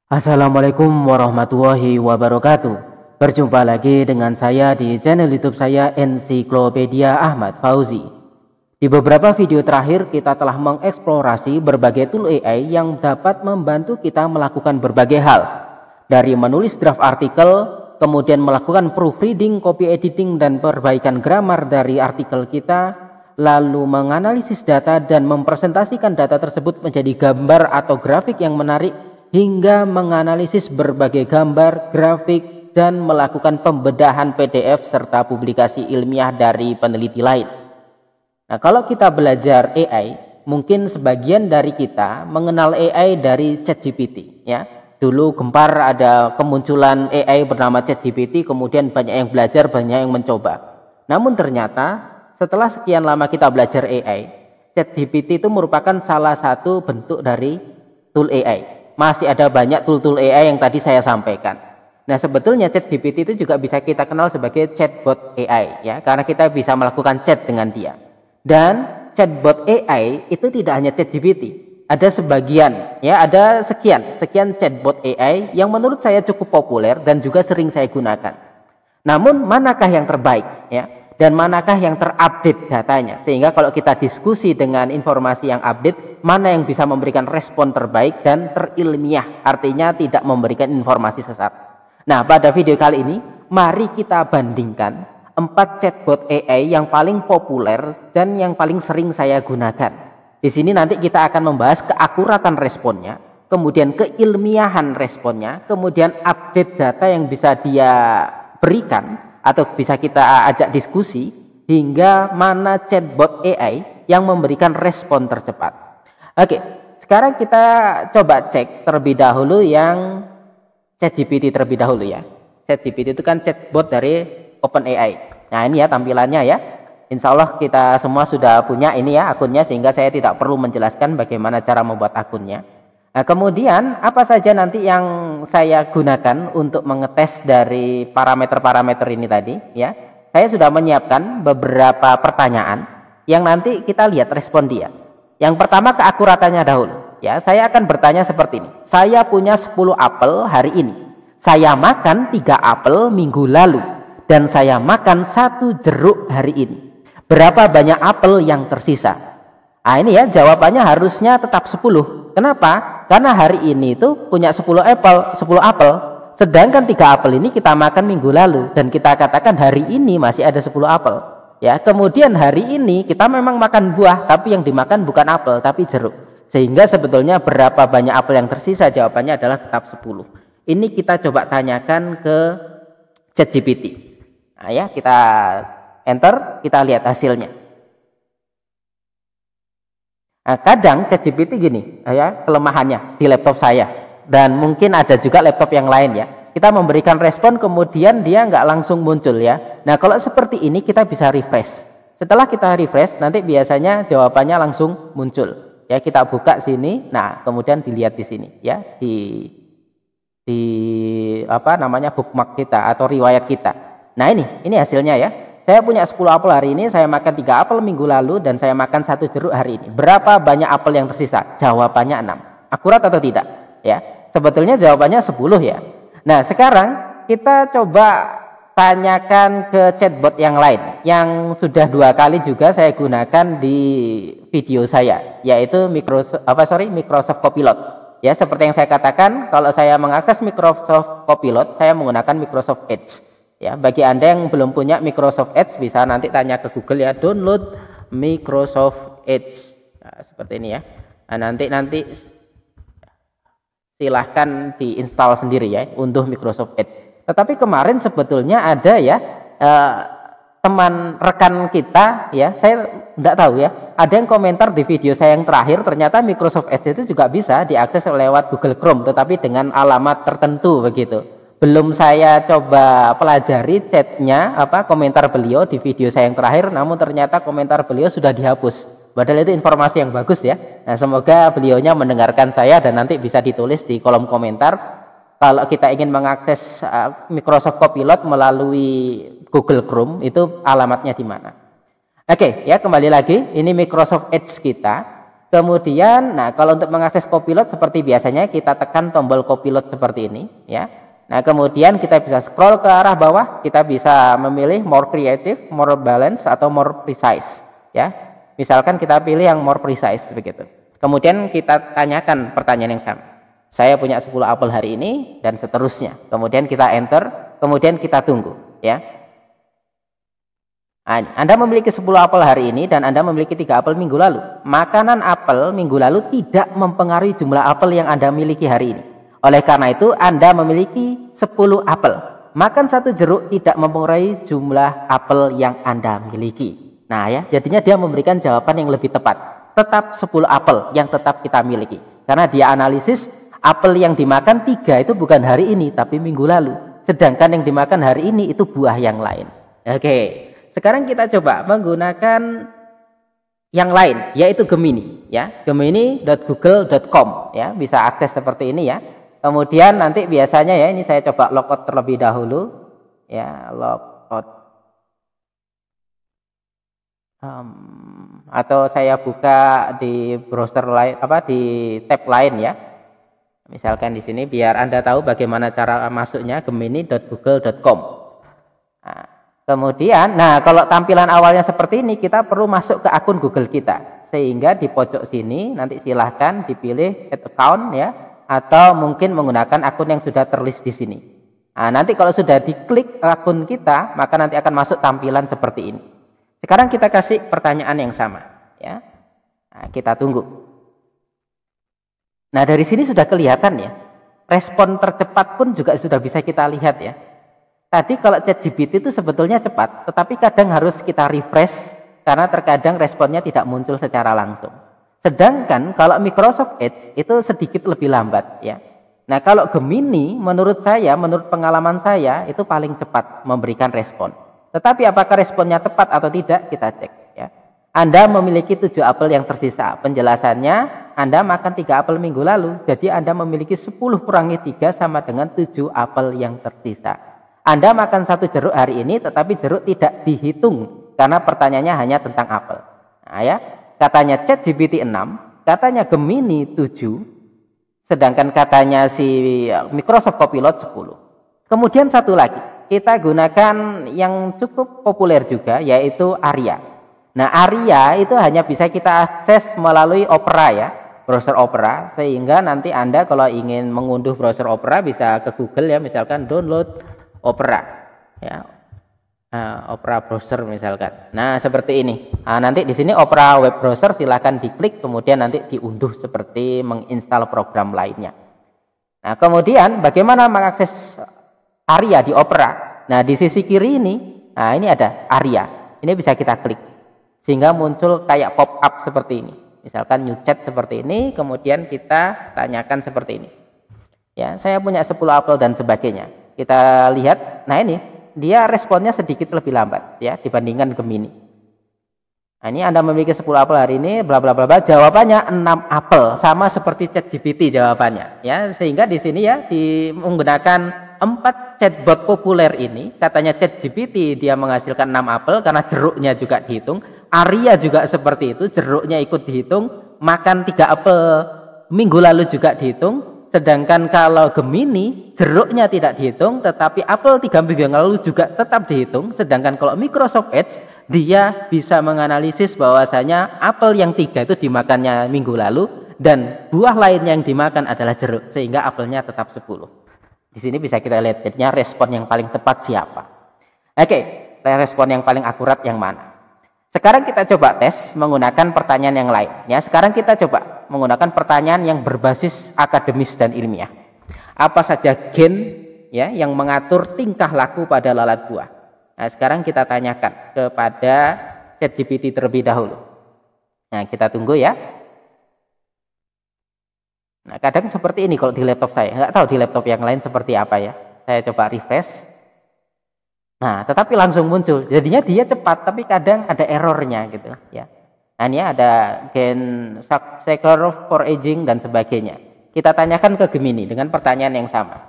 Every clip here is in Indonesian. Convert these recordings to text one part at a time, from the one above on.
Assalamualaikum warahmatullahi wabarakatuh. Berjumpa lagi dengan saya di channel YouTube saya Ensiklopedia Ahmad Fauzi. Di beberapa video terakhir kita telah mengeksplorasi berbagai tool AI yang dapat membantu kita melakukan berbagai hal. Dari menulis draft artikel, kemudian melakukan proofreading, copy editing dan perbaikan grammar dari artikel kita, lalu menganalisis data dan mempresentasikan data tersebut menjadi gambar atau grafik yang menarik, hingga menganalisis berbagai gambar, grafik, dan melakukan pembedahan PDF serta publikasi ilmiah dari peneliti lain. Nah, kalau kita belajar AI, mungkin sebagian dari kita mengenal AI dari ChatGPT, ya. Dulu gempar ada kemunculan AI bernama ChatGPT, kemudian banyak yang belajar, banyak yang mencoba. Namun ternyata setelah sekian lama kita belajar AI, ChatGPT itu merupakan salah satu bentuk dari tool AI. Masih ada banyak tool-tool AI yang tadi saya sampaikan. Nah, sebetulnya ChatGPT itu juga bisa kita kenal sebagai chatbot AI, ya, karena kita bisa melakukan chat dengan dia. Dan chatbot AI itu tidak hanya ChatGPT, ada sebagian, ya, ada sekian chatbot AI yang menurut saya cukup populer dan juga sering saya gunakan. Namun manakah yang terbaik, ya? Dan manakah yang terupdate datanya, sehingga kalau kita diskusi dengan informasi yang update, mana yang bisa memberikan respon terbaik dan terilmiah, artinya tidak memberikan informasi sesat. Nah, pada video kali ini mari kita bandingkan 4 chatbot AI yang paling populer dan yang paling sering saya gunakan. Di sini nanti kita akan membahas keakuratan responnya, kemudian keilmiahan responnya, kemudian update data yang bisa dia berikan atau bisa kita ajak diskusi, hingga mana chatbot AI yang memberikan respon tercepat. Oke, sekarang kita coba cek terlebih dahulu yang ChatGPT terlebih dahulu, ya. ChatGPT itu kan chatbot dari OpenAI. Nah, ini ya tampilannya, ya. Insya Allah kita semua sudah punya ini ya akunnya, sehingga saya tidak perlu menjelaskan bagaimana cara membuat akunnya. Nah, kemudian apa saja nanti yang saya gunakan untuk mengetes dari parameter-parameter ini tadi, ya. Saya sudah menyiapkan beberapa pertanyaan yang nanti kita lihat respon dia. Yang pertama keakuratannya dahulu, ya. Saya akan bertanya seperti ini. Saya punya 10 apel hari ini. Saya makan 3 apel minggu lalu dan saya makan 1 jeruk hari ini. Berapa banyak apel yang tersisa? Nah, ini ya jawabannya harusnya tetap 10. Kenapa? Karena hari ini itu punya 10 apel, sedangkan 3 apel ini kita makan minggu lalu dan kita katakan hari ini masih ada 10 apel. Ya, kemudian hari ini kita memang makan buah, tapi yang dimakan bukan apel tapi jeruk. Sehingga sebetulnya berapa banyak apel yang tersisa? Jawabannya adalah tetap 10. Ini kita coba tanyakan ke ChatGPT. Nah, ya, kita enter, kita lihat hasilnya. Nah, kadang ChatGPT gini, ya, kelemahannya di laptop saya dan mungkin ada juga laptop yang lain, ya. Kita memberikan respon kemudian dia nggak langsung muncul, ya. Nah, kalau seperti ini kita bisa refresh. Setelah kita refresh, nanti biasanya jawabannya langsung muncul. Ya, kita buka sini. Nah, kemudian dilihat di sini, ya, di apa namanya bookmark kita atau riwayat kita. Nah, ini hasilnya, ya. Saya punya 10 apel hari ini, saya makan 3 apel minggu lalu, dan saya makan 1 jeruk hari ini. Berapa banyak apel yang tersisa? Jawabannya 6. Akurat atau tidak? Ya, sebetulnya jawabannya 10, ya. Nah, sekarang kita coba tanyakan ke chatbot yang lain, yang sudah 2 kali juga saya gunakan di video saya, yaitu Microsoft Copilot. Ya, seperti yang saya katakan, kalau saya mengakses Microsoft Copilot, saya menggunakan Microsoft Edge. Ya, bagi Anda yang belum punya Microsoft Edge, bisa nanti tanya ke Google, ya, download Microsoft Edge. Nah, seperti ini, ya. Nah, nanti silahkan diinstal sendiri, ya, untuk Microsoft Edge. Tetapi kemarin sebetulnya ada, ya, teman rekan kita, ya, saya tidak tahu, ya, ada yang komentar di video saya yang terakhir, ternyata Microsoft Edge itu juga bisa diakses lewat Google Chrome, tetapi dengan alamat tertentu begitu. Belum saya coba pelajari chatnya, komentar beliau di video saya yang terakhir, namun ternyata komentar beliau sudah dihapus. Padahal itu informasi yang bagus, ya. Nah, semoga beliaunya mendengarkan saya dan nanti bisa ditulis di kolom komentar kalau kita ingin mengakses Microsoft Copilot melalui Google Chrome, itu alamatnya di mana. Oke, ya, kembali lagi, ini Microsoft Edge kita. Kemudian, nah kalau untuk mengakses Copilot seperti biasanya kita tekan tombol Copilot seperti ini, ya. Nah, kemudian kita bisa scroll ke arah bawah, kita bisa memilih more creative, more balance, atau more precise, ya. Misalkan kita pilih yang more precise begitu. Kemudian kita tanyakan pertanyaan yang sama. Saya punya 10 apel hari ini dan seterusnya. Kemudian kita enter, kemudian kita tunggu, ya. Anda memiliki 10 apel hari ini dan Anda memiliki 3 apel minggu lalu. Makanan apel minggu lalu tidak mempengaruhi jumlah apel yang Anda miliki hari ini. Oleh karena itu, Anda memiliki 10 apel. Makan 1 jeruk tidak mempengaruhi jumlah apel yang Anda miliki. Nah ya, jadinya dia memberikan jawaban yang lebih tepat. Tetap 10 apel yang tetap kita miliki. Karena dia analisis apel yang dimakan 3 itu bukan hari ini, tapi minggu lalu. Sedangkan yang dimakan hari ini itu buah yang lain. Oke. Sekarang kita coba menggunakan yang lain, yaitu Gemini, ya. Gemini.google.com, ya, bisa akses seperti ini, ya. Kemudian nanti biasanya, ya, ini saya coba logout terlebih dahulu, ya, logout, atau saya buka di browser lain, di tab lain, ya. Misalkan di sini biar Anda tahu bagaimana cara masuknya, gemini.google.com. Nah, kemudian, nah kalau tampilan awalnya seperti ini, kita perlu masuk ke akun Google kita. Sehingga di pojok sini nanti silahkan dipilih add account, ya, atau mungkin menggunakan akun yang sudah terlist di sini. Nah, nanti kalau sudah diklik akun kita, maka nanti akan masuk tampilan seperti ini. Sekarang kita kasih pertanyaan yang sama, ya. Nah, kita tunggu. Nah, dari sini sudah kelihatan, ya. Respon tercepat pun juga sudah bisa kita lihat, ya. Tadi kalau ChatGPT itu sebetulnya cepat, tetapi kadang harus kita refresh karena terkadang responnya tidak muncul secara langsung. Sedangkan kalau Microsoft Edge itu sedikit lebih lambat, ya. Nah, kalau Gemini menurut saya, menurut pengalaman saya itu paling cepat memberikan respon. Tetapi apakah responnya tepat atau tidak, kita cek, ya. Anda memiliki 7 apel yang tersisa. Penjelasannya, Anda makan 3 apel minggu lalu, jadi Anda memiliki 10 kurangi 3 sama dengan 7 apel yang tersisa. Anda makan 1 jeruk hari ini, tetapi jeruk tidak dihitung karena pertanyaannya hanya tentang apel. Nah, ya, katanya ChatGPT 6, katanya Gemini 7, sedangkan katanya si Microsoft Copilot 10. Kemudian satu lagi, kita gunakan yang cukup populer juga, yaitu Aria. Nah, Aria itu hanya bisa kita akses melalui Opera, ya, browser Opera, sehingga nanti Anda kalau ingin mengunduh browser Opera bisa ke Google, ya, misalkan download Opera, ya, Opera browser misalkan. Nah, seperti ini. Nah, nanti di sini Opera web browser silahkan diklik, kemudian nanti diunduh seperti menginstal program lainnya. Nah, kemudian bagaimana mengakses Aria di Opera? Nah, di sisi kiri ini, nah ini ada Aria. Ini bisa kita klik sehingga muncul kayak pop up seperti ini. Misalkan new chat seperti ini, kemudian kita tanyakan seperti ini. Ya, saya punya 10 apel dan sebagainya. Kita lihat, nah ini dia responnya sedikit lebih lambat, ya, dibandingkan Gemini. Nah, ini Anda memiliki 10 apel hari ini, bla bla bla bla, jawabannya 6 apel, sama seperti ChatGPT jawabannya, ya. Sehingga di sini, ya, menggunakan 4 chatbot populer ini, katanya ChatGPT dia menghasilkan 6 apel karena jeruknya juga dihitung. Aria juga seperti itu, jeruknya ikut dihitung, makan 3 apel minggu lalu juga dihitung. Sedangkan kalau Gemini, jeruknya tidak dihitung, tetapi apel 3 minggu yang lalu juga tetap dihitung. Sedangkan kalau Microsoft Edge, dia bisa menganalisis bahwasanya apel yang 3 itu dimakannya minggu lalu, dan buah lainnya yang dimakan adalah jeruk, sehingga apelnya tetap 10. Di sini bisa kita lihat, jadinya respon yang paling tepat siapa. Oke, respon yang paling akurat yang mana? Sekarang kita coba tes menggunakan pertanyaan yang lain. Ya, sekarang kita coba menggunakan pertanyaan yang berbasis akademis dan ilmiah. Apa saja gen, ya, yang mengatur tingkah laku pada lalat buah? Nah, sekarang kita tanyakan kepada ChatGPT terlebih dahulu. Nah, kita tunggu, ya. Nah, kadang seperti ini kalau di laptop saya. Nggak tahu di laptop yang lain seperti apa, ya. Saya coba refresh. Nah, tetapi langsung muncul. Jadinya dia cepat, tapi kadang ada errornya gitu, ya. Nah, ini ada gen successor for aging dan sebagainya. Kita tanyakan ke Gemini dengan pertanyaan yang sama.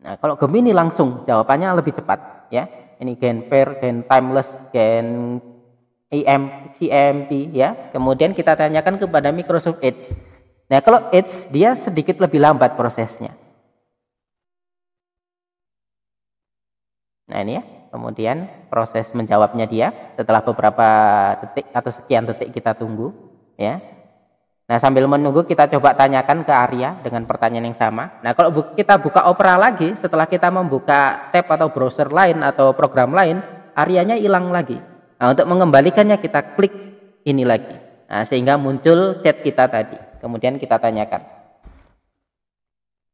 Nah, kalau Gemini langsung jawabannya lebih cepat, ya. Ini gen pair, gen timeless, gen CMP ya. Kemudian kita tanyakan kepada Microsoft Edge. Nah, kalau Edge dia sedikit lebih lambat prosesnya. Nah, ini ya. Kemudian proses menjawabnya dia setelah beberapa detik atau sekian detik kita tunggu ya. Nah, sambil menunggu kita coba tanyakan ke Arya dengan pertanyaan yang sama. Nah, kalau kita buka Opera lagi, setelah kita membuka tab atau browser lain atau program lain, Aryanya hilang lagi. Nah, untuk mengembalikannya kita klik ini lagi. Nah, sehingga muncul chat kita tadi. Kemudian kita tanyakan.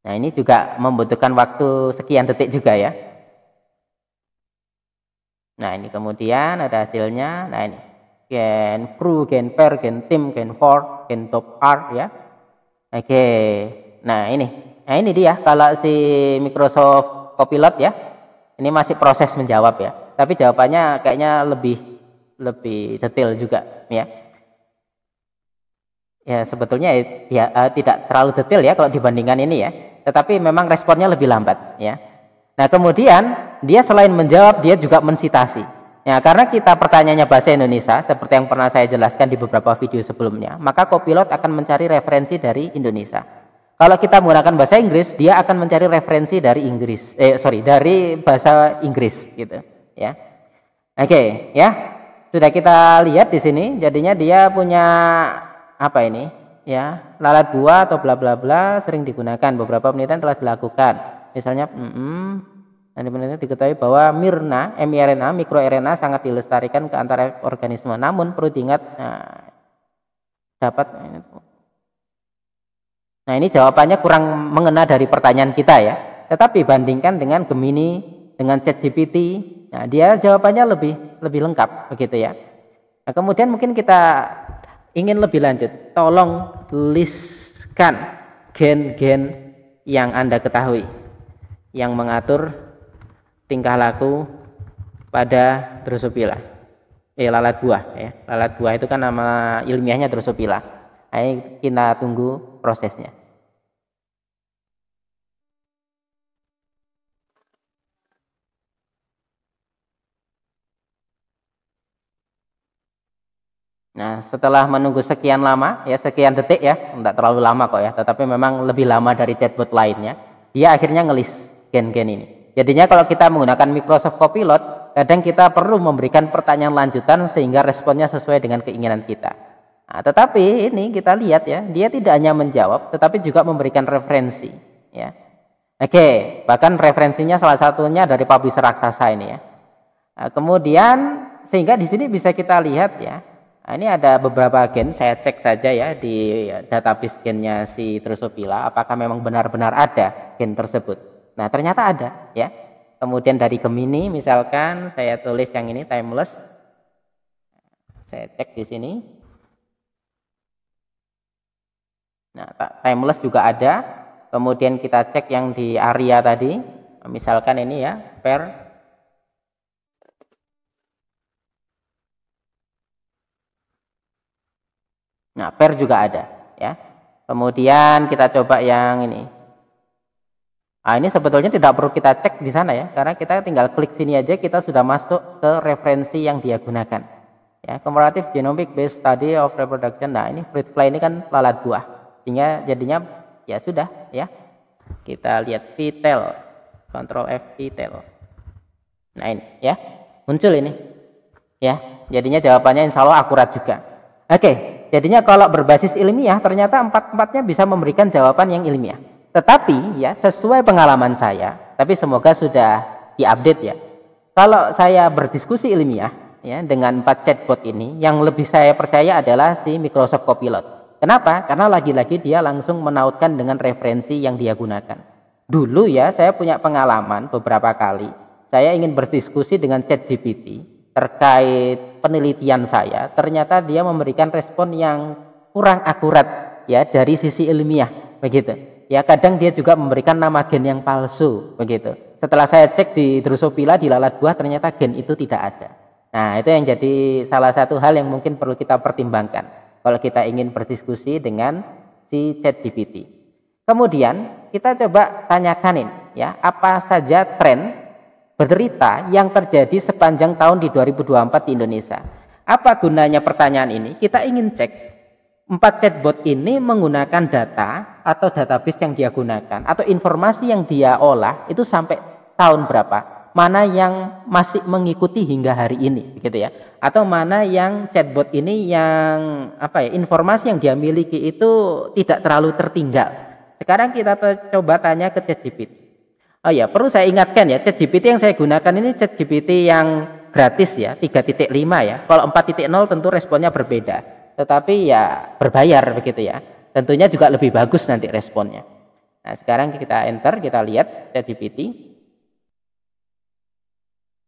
Nah, ini juga membutuhkan waktu sekian detik juga ya. Nah, ini kemudian ada hasilnya. Nah, ini gen fru, gen per, gen tim, gen for, gen top R ya. Oke. Nah, ini dia kalau si Microsoft Copilot ya. Ini masih proses menjawab ya. Tapi jawabannya kayaknya lebih detail juga ya. Ya, sebetulnya ya tidak terlalu detail ya kalau dibandingkan ini ya. Tetapi memang responnya lebih lambat ya. Nah, kemudian dia selain menjawab, dia juga mensitasi. Ya, karena kita pertanyaannya bahasa Indonesia, seperti yang pernah saya jelaskan di beberapa video sebelumnya, maka Copilot akan mencari referensi dari Indonesia. Kalau kita menggunakan bahasa Inggris, dia akan mencari referensi dari dari bahasa Inggris gitu, ya. Oke, ya. Sudah kita lihat di sini, jadinya dia punya apa ini? Ya, lalat buah atau bla bla bla sering digunakan, beberapa penelitian telah dilakukan. Misalnya, nanti penelitian diketahui bahwa mRNA, mikroRNA sangat dilestarikan ke antara organisme. Namun perlu diingat, nah ini jawabannya kurang mengena dari pertanyaan kita ya. Tetapi bandingkan dengan Gemini, dengan ChatGPT, nah dia jawabannya lebih lengkap begitu ya. Nah, kemudian mungkin kita ingin lebih lanjut, tolong listkan gen-gen yang Anda ketahui yang mengatur tingkah laku pada Drosophila, lalat buah ya. Lalat buah itu kan nama ilmiahnya Drosophila. Ayo kita tunggu prosesnya. Nah, setelah menunggu sekian lama ya, sekian detik ya, tidak terlalu lama kok ya, tetapi memang lebih lama dari chatbot lainnya, dia akhirnya ngelis gen-gen ini. Jadinya kalau kita menggunakan Microsoft Copilot, kadang kita perlu memberikan pertanyaan lanjutan sehingga responnya sesuai dengan keinginan kita. Nah, tetapi ini kita lihat ya, dia tidak hanya menjawab, tetapi juga memberikan referensi ya. Oke, bahkan referensinya salah satunya dari publisher raksasa ini ya. Nah, kemudian sehingga di sini bisa kita lihat ya. Nah, ini ada beberapa gen, saya cek saja ya di database gennya si Drosophila, apakah memang benar-benar ada gen tersebut. Nah, ternyata ada ya. Kemudian dari Gemini misalkan saya tulis yang ini timeless. Saya cek di sini. Nah, timeless juga ada. Kemudian kita cek yang di Arya tadi. Misalkan ini ya, per. Nah, per juga ada ya. Kemudian kita coba yang ini. Nah, ini sebetulnya tidak perlu kita cek di sana ya, karena kita tinggal klik sini aja kita sudah masuk ke referensi yang dia gunakan. Ya, Comparative Genomic Based Study of Reproduction. Nah, ini fruit fly ini kan lalat buah. Sehingga jadinya ya sudah ya. Kita lihat VTEL. Ctrl F VTEL. Nah, ini ya. Muncul ini. Ya, jadinya jawabannya insya Allah akurat juga. Oke. Jadinya kalau berbasis ilmiah ternyata empat-empatnya bisa memberikan jawaban yang ilmiah. Tetapi ya sesuai pengalaman saya, tapi semoga sudah diupdate ya. Kalau saya berdiskusi ilmiah ya dengan 4 chatbot ini, yang lebih saya percaya adalah si Microsoft Copilot. Kenapa? Karena lagi-lagi dia langsung menautkan dengan referensi yang dia gunakan. Dulu ya saya punya pengalaman beberapa kali. Saya ingin berdiskusi dengan ChatGPT terkait penelitian saya, ternyata dia memberikan respon yang kurang akurat ya dari sisi ilmiah begitu. Ya kadang dia juga memberikan nama gen yang palsu begitu. Setelah saya cek di Drosophila di lalat buah ternyata gen itu tidak ada. Nah, itu yang jadi salah satu hal yang mungkin perlu kita pertimbangkan kalau kita ingin berdiskusi dengan si ChatGPT. Kemudian kita coba tanyakan ini ya, apa saja tren berita yang terjadi sepanjang tahun di 2024 di Indonesia. Apa gunanya pertanyaan ini? Kita ingin cek 4 chatbot ini menggunakan data atau database yang dia gunakan atau informasi yang dia olah itu sampai tahun berapa, mana yang masih mengikuti hingga hari ini, gitu ya, atau mana yang chatbot ini yang informasi yang dia miliki itu tidak terlalu tertinggal. Sekarang kita coba tanya ke ChatGPT. Oh ya, perlu saya ingatkan ya, ChatGPT yang saya gunakan ini ChatGPT yang gratis ya, 3.5 ya. Kalau 4.0 tentu responnya berbeda. Tetapi ya berbayar begitu ya. Tentunya juga lebih bagus nanti responnya. Nah, sekarang kita enter, kita lihat ChatGPT.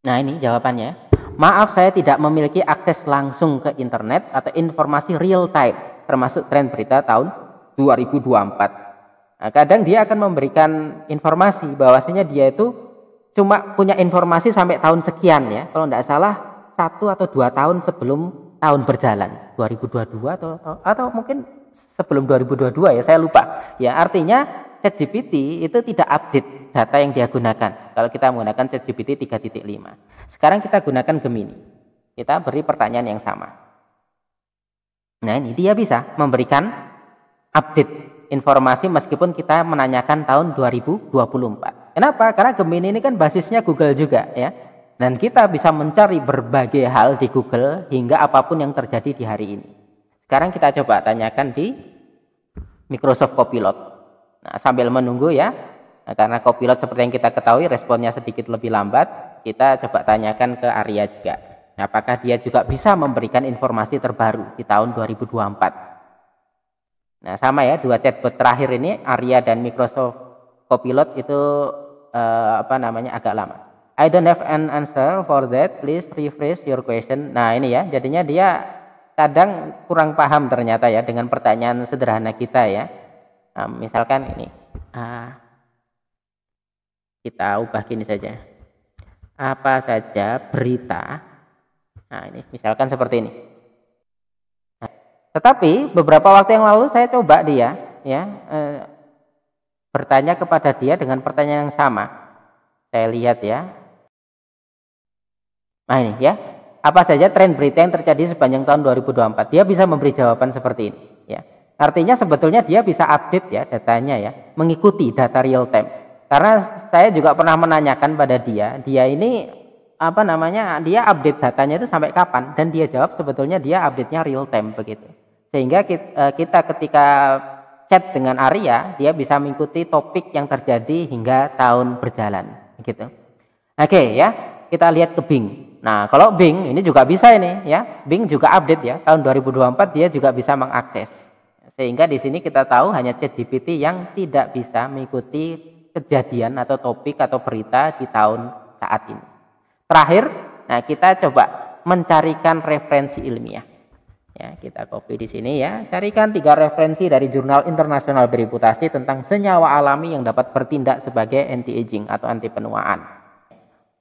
Nah, ini jawabannya. Maaf, saya tidak memiliki akses langsung ke internet atau informasi real time, termasuk tren berita tahun 2024. Nah, kadang dia akan memberikan informasi bahwasanya dia itu cuma punya informasi sampai tahun sekian ya. Kalau tidak salah 1 atau 2 tahun sebelum tahun berjalan, 2022 atau mungkin sebelum 2022 ya, saya lupa. Ya, artinya ChatGPT itu tidak update data yang dia gunakan. Kalau kita menggunakan ChatGPT 3.5. Sekarang kita gunakan Gemini. Kita beri pertanyaan yang sama. Nah, ini dia bisa memberikan update informasi meskipun kita menanyakan tahun 2024. Kenapa? Karena Gemini ini kan basisnya Google juga ya. Dan kita bisa mencari berbagai hal di Google hingga apapun yang terjadi di hari ini. Sekarang kita coba tanyakan di Microsoft Copilot. Nah, sambil menunggu ya, karena Copilot seperti yang kita ketahui responnya sedikit lebih lambat, kita coba tanyakan ke Arya juga. Nah, apakah dia juga bisa memberikan informasi terbaru di tahun 2024? Nah, sama ya, 2 chatbot terakhir ini, Arya dan Microsoft Copilot itu agak lama. I don't have an answer for that. Please rephrase your question. Nah, ini ya, jadinya dia kadang kurang paham ternyata ya dengan pertanyaan sederhana kita ya. Nah, misalkan ini, kita ubah gini saja. Apa saja berita? Nah, ini misalkan seperti ini. Nah, tetapi beberapa waktu yang lalu saya coba dia ya bertanya kepada dia dengan pertanyaan yang sama. Saya lihat ya. Nah, ini ya, apa saja tren berita yang terjadi sepanjang tahun 2024? Dia bisa memberi jawaban seperti ini ya. Artinya sebetulnya dia bisa update ya datanya ya, mengikuti data real time. Karena saya juga pernah menanyakan pada dia ini dia update datanya itu sampai kapan, dan dia jawab sebetulnya dia update-nya real time begitu. Sehingga kita ketika chat dengan Arya, dia bisa mengikuti topik yang terjadi hingga tahun berjalan gitu. Oke ya, kita lihat ke Bing. Nah, kalau Bing ini juga bisa ini ya. Bing juga update ya. Tahun 2024 dia juga bisa mengakses. Sehingga di sini kita tahu hanya ChatGPT yang tidak bisa mengikuti kejadian atau topik atau berita di tahun saat ini. Terakhir, nah kita coba mencarikan referensi ilmiah. Ya, kita copy di sini ya. Carikan 3 referensi dari jurnal internasional bereputasi tentang senyawa alami yang dapat bertindak sebagai anti-aging atau anti penuaan.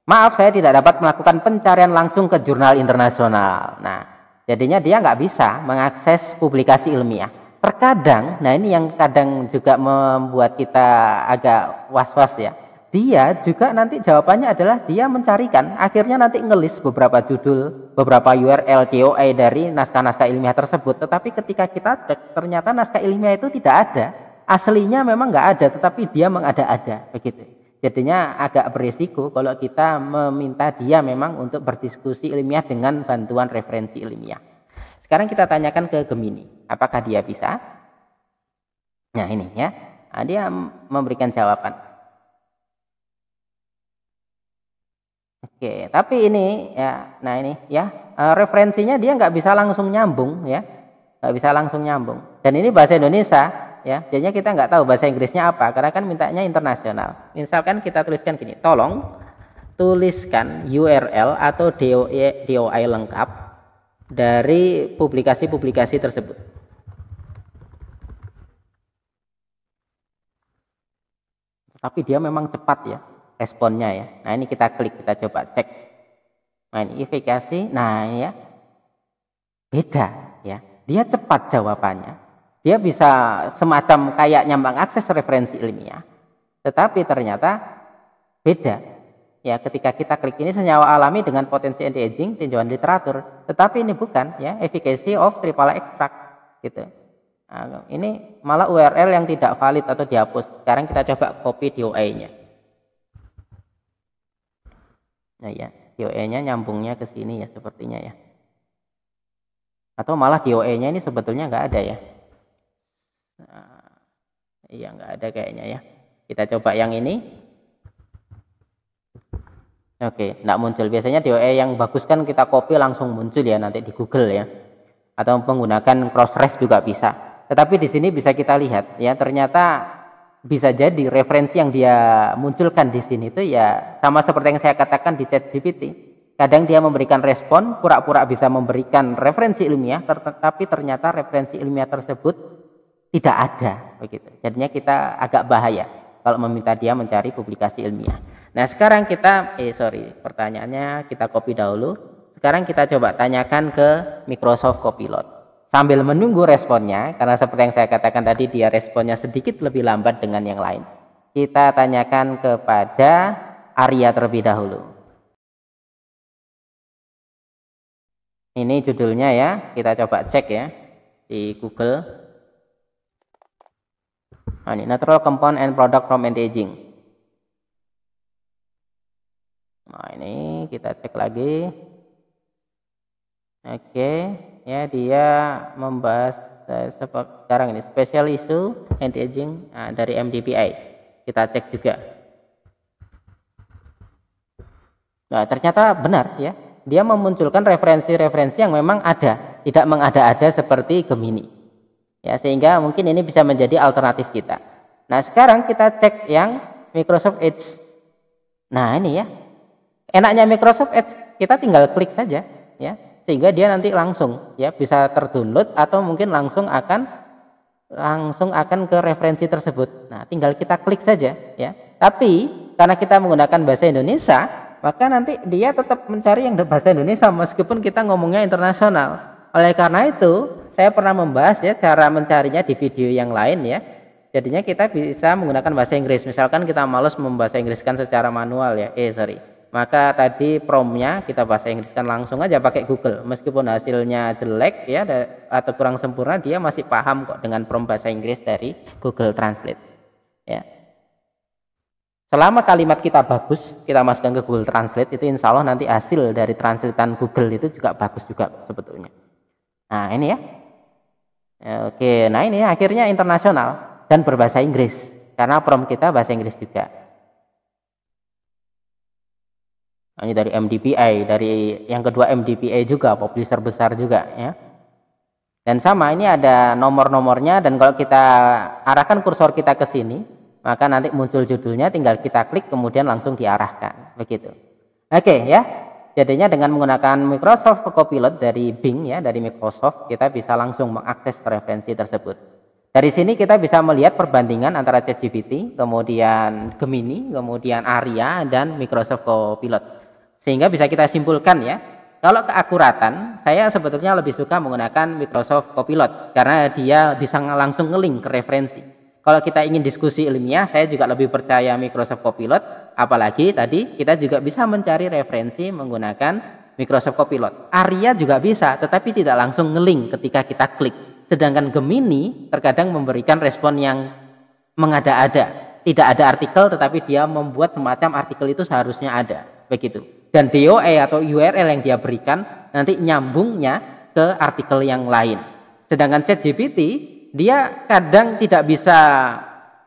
Maaf, saya tidak dapat melakukan pencarian langsung ke jurnal internasional. Nah, jadinya dia nggak bisa mengakses publikasi ilmiah. Terkadang, nah ini yang kadang juga membuat kita agak was-was ya. Dia juga nanti jawabannya adalah dia mencarikan, akhirnya nanti ngelis beberapa judul, beberapa URL, TOA dari naskah-naskah ilmiah tersebut. Tetapi ketika kita cek, ternyata naskah ilmiah itu tidak ada. Aslinya memang nggak ada, tetapi dia mengada-ada, begitu. Jadinya agak berisiko kalau kita meminta dia memang untuk berdiskusi ilmiah dengan bantuan referensi ilmiah. Sekarang kita tanyakan ke Gemini, apakah dia bisa? Nah, ini ya, dia memberikan jawaban. Oke, tapi ini ya, nah ini ya, referensinya dia nggak bisa langsung nyambung ya, nggak bisa langsung nyambung. Dan ini bahasa Indonesia. Ya, jadinya kita nggak tahu bahasa Inggrisnya apa, karena kan mintanya internasional. Misalkan kita tuliskan gini, tolong tuliskan URL atau DOI lengkap dari publikasi-publikasi tersebut. Tapi dia memang cepat ya responnya ya. Nah, ini kita klik, kita coba cek. Nah, ini verifikasi. Nah, ini ya, beda ya. Dia cepat jawabannya. Dia bisa semacam kayaknya mengakses referensi ilmiah, tetapi ternyata beda. Ya, ketika kita klik ini senyawa alami dengan potensi anti-aging tinjauan literatur, tetapi ini bukan ya efficacy of tripala extract gitu. Nah, ini malah URL yang tidak valid atau dihapus. Sekarang kita coba copy DOA-nya. Nah ya, DOA-nya nyambungnya ke sini ya sepertinya ya. Atau malah DOA-nya ini sebetulnya nggak ada ya. Nah, iya nggak ada kayaknya ya. Kita coba yang ini. Oke, nggak muncul. Biasanya DOA yang bagus kan kita copy langsung muncul ya nanti di Google ya. Atau menggunakan Crossref juga bisa. Tetapi di sini bisa kita lihat ya, ternyata bisa jadi referensi yang dia munculkan di sini itu ya sama seperti yang saya katakan di ChatGPT. Kadang dia memberikan respon, pura-pura bisa memberikan referensi ilmiah, tetapi ternyata referensi ilmiah tersebut tidak ada begitu. Jadinya kita agak bahaya kalau meminta dia mencari publikasi ilmiah. Nah sekarang kita, pertanyaannya kita copy dahulu. Sekarang kita coba tanyakan ke Microsoft Copilot. Sambil menunggu responnya, karena seperti yang saya katakan tadi dia responnya sedikit lebih lambat dengan yang lain. Kita tanyakan kepada Arya terlebih dahulu. Ini judulnya ya, kita coba cek ya di Google. Nah, ini Natural Compound and Product from Anti-Aging. Nah ini kita cek lagi. Oke, ya dia membahas sekarang ini special issue anti-aging dari MDPI. Kita cek juga. Nah ternyata benar ya, dia memunculkan referensi-referensi yang memang ada, tidak mengada-ada seperti Gemini. Ya sehingga mungkin ini bisa menjadi alternatif kita. Nah sekarang kita cek yang Microsoft Edge. Nah ini ya. Enaknya Microsoft Edge kita tinggal klik saja ya sehingga dia nanti langsung ya bisa terdownload atau mungkin langsung akan ke referensi tersebut. Nah, tinggal kita klik saja ya. Tapi karena kita menggunakan bahasa Indonesia, maka nanti dia tetap mencari yang bahasa Indonesia meskipun kita ngomongnya internasional. Oleh karena itu, saya pernah membahas ya cara mencarinya di video yang lain ya. Jadinya kita bisa menggunakan bahasa Inggris. Misalkan kita malas membahasa Inggriskan secara manual ya. Maka tadi promnya kita bahasa Inggriskan langsung aja pakai Google. Meskipun hasilnya jelek ya atau kurang sempurna, dia masih paham kok dengan prom bahasa Inggris dari Google Translate. Ya. Selama kalimat kita bagus, kita masukkan ke Google Translate, itu insya Allah nanti hasil dari translatean Google itu juga bagus juga sebetulnya. Nah ini ya. Oke, nah ini akhirnya internasional dan berbahasa Inggris. Karena prom kita bahasa Inggris juga. Ini dari MDPI, dari yang kedua MDPI juga, publisher besar juga ya. Dan sama ini ada nomor-nomornya dan kalau kita arahkan kursor kita ke sini, maka nanti muncul judulnya, tinggal kita klik kemudian langsung diarahkan begitu. Oke ya. Jadinya dengan menggunakan Microsoft Copilot dari Bing ya, dari Microsoft, kita bisa langsung mengakses referensi tersebut. Dari sini kita bisa melihat perbandingan antara ChatGPT, kemudian Gemini, kemudian Arya dan Microsoft Copilot. Sehingga bisa kita simpulkan ya, kalau keakuratan, saya sebetulnya lebih suka menggunakan Microsoft Copilot karena dia bisa langsung nge-link ke referensi. Kalau kita ingin diskusi ilmiah, saya juga lebih percaya Microsoft Copilot, apalagi tadi kita juga bisa mencari referensi menggunakan Microsoft Copilot. Arya juga bisa, tetapi tidak langsung nge-link ketika kita klik. Sedangkan Gemini terkadang memberikan respon yang mengada-ada. Tidak ada artikel, tetapi dia membuat semacam artikel itu seharusnya ada. Begitu. Dan DOA atau URL yang dia berikan nanti nyambungnya ke artikel yang lain. Sedangkan ChatGPT dia kadang tidak bisa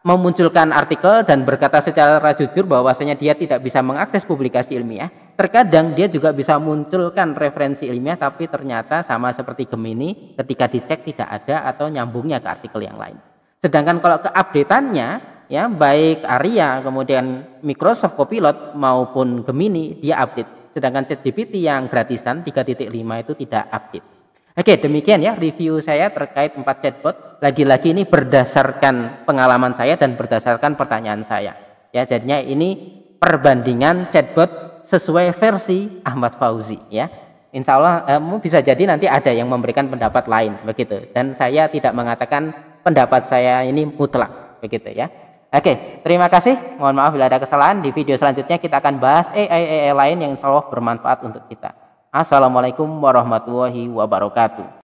memunculkan artikel dan berkata secara jujur bahwasanya dia tidak bisa mengakses publikasi ilmiah. Terkadang dia juga bisa munculkan referensi ilmiah tapi ternyata sama seperti Gemini ketika dicek tidak ada atau nyambungnya ke artikel yang lain. Sedangkan kalau keupdateannya ya baik Arya kemudian Microsoft Copilot maupun Gemini dia update. Sedangkan ChatGPT yang gratisan 3.5 itu tidak update. Oke, demikian ya review saya terkait 4 chatbot. Lagi-lagi ini berdasarkan pengalaman saya dan berdasarkan pertanyaan saya. Ya, jadinya ini perbandingan chatbot sesuai versi Ahmad Fauzi ya. Insya Allah bisa jadi nanti ada yang memberikan pendapat lain begitu. Dan saya tidak mengatakan pendapat saya ini mutlak begitu ya. Oke, terima kasih. Mohon maaf bila ada kesalahan. Di video selanjutnya kita akan bahas AI lain yang insya Allah bermanfaat untuk kita. Assalamualaikum warahmatullahi wabarakatuh.